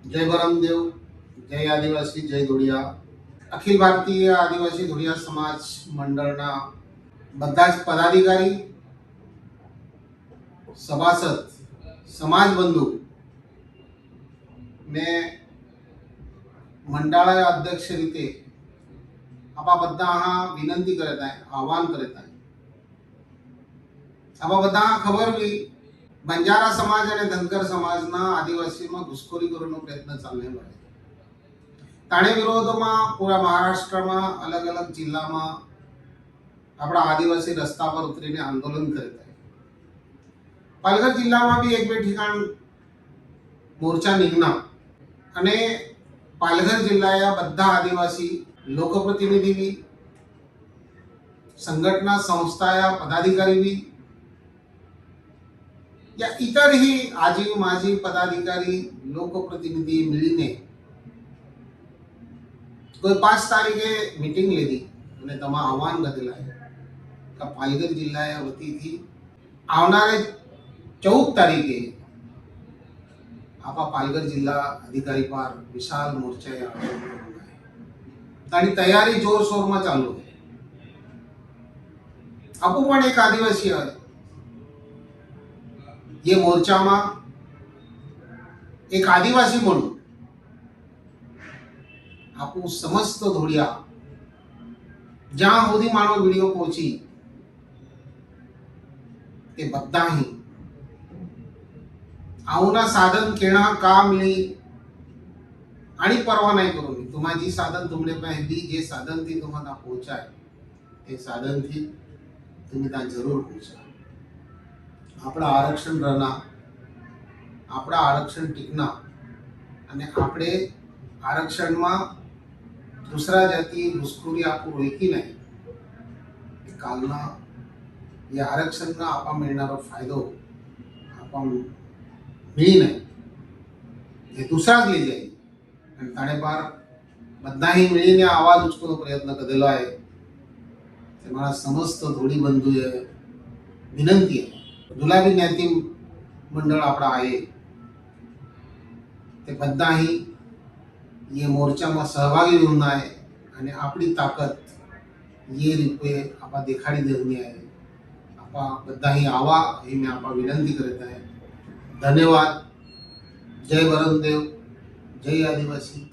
जय बरमदेव, जय आदिवासी, जय धुड़िया। अखिल भारतीय आदिवासी धुड़िया समाज मंडळना બધા જ પદાધિકારી, સભાસદ, સમાજ બંધુ ને મંડળાય અધ્યક્ષ રીતે આપા બધા વિનંતી करत आहे, आवाहन करत आहे. आपा બધા खबर भी बंजारा समाज અને ધનગર સમાજના આદિવાસીમાં ઘુસખોરી કરવાનો પ્રયત્ન ચાલે છે. તાણે વિરોધમાં પૂરા મહારાષ્ટ્રમાં અલગ અલગ જિલ્લામાં આપણા આદિવાસી રસ્તા પર ઉતરીને આંદોલન કરતા है. પાલઘર જિલ્લામાં બી એક બે ઠેકાણ મોરચા નીકળ્યા અને પાલઘર જિલ્લાના બધા આદિવાસી लोकप्रतिनिधी भी, संघटना संस्थाया पदाधिकारी भी या इतर ही आजी माजी पदाधिकारी लोकप्रतिनिधी मिलीने कोई 5 तारीखे मीटिंग लीधी અને તમા આહવાન કરેલા કે પાલઘર જિલ્લા વતીથી આવનારે 14 તારીખે આપા પાલઘર જિલ્લા અધિकारी પર વિશાળ મોરચા तारी तैयारी जोर शोर में चालू है. आपू पण एक आदिवासी है. ये मोर्चा में एक आदिवासी म्हणून आपू समस्त धोड़िया जहां होदी मानो वीडियो पहुंची ते बद्दा ही आऊना साधन केना का मिली आणि परवा नाही करू. तुम्हाला जी साधन तुमने पाहिजे जे साधन थी तुम्हाला पोहोचाय ते साधन थी तुम्ही ત્યાં જરૂર પહોંચા. આપણા આરક્ષણ રહેના, આપણા આરક્ષણ ટીકના અને આપણે આરક્ષણમાં दूसरा जाती घुसखोरी आपू रोकी नाही. कालना या आरक्षणना आपा मिळणारा फायदो आपा मिळी नाही हे दुसराच લઈ જાય અને તાણે પાર બધા ही मिळीने आवाज उचकવાનો प्रयत्न करेलो आहे. ते मला समस्त धोडी बंधूए विनंती आहे. गुलाबी ज्ञाती मंडळ आपला आहे ते બધા ही ये मोर्चा में सहभागी होना है અને આપણી તાકાત ये रूपे आपा देखाड़ी देनी है. आपा બધા ही आवा ही मैं आपा विनंती करता है. धन्यवाद. जय बरमदेव, जय आदिवासी.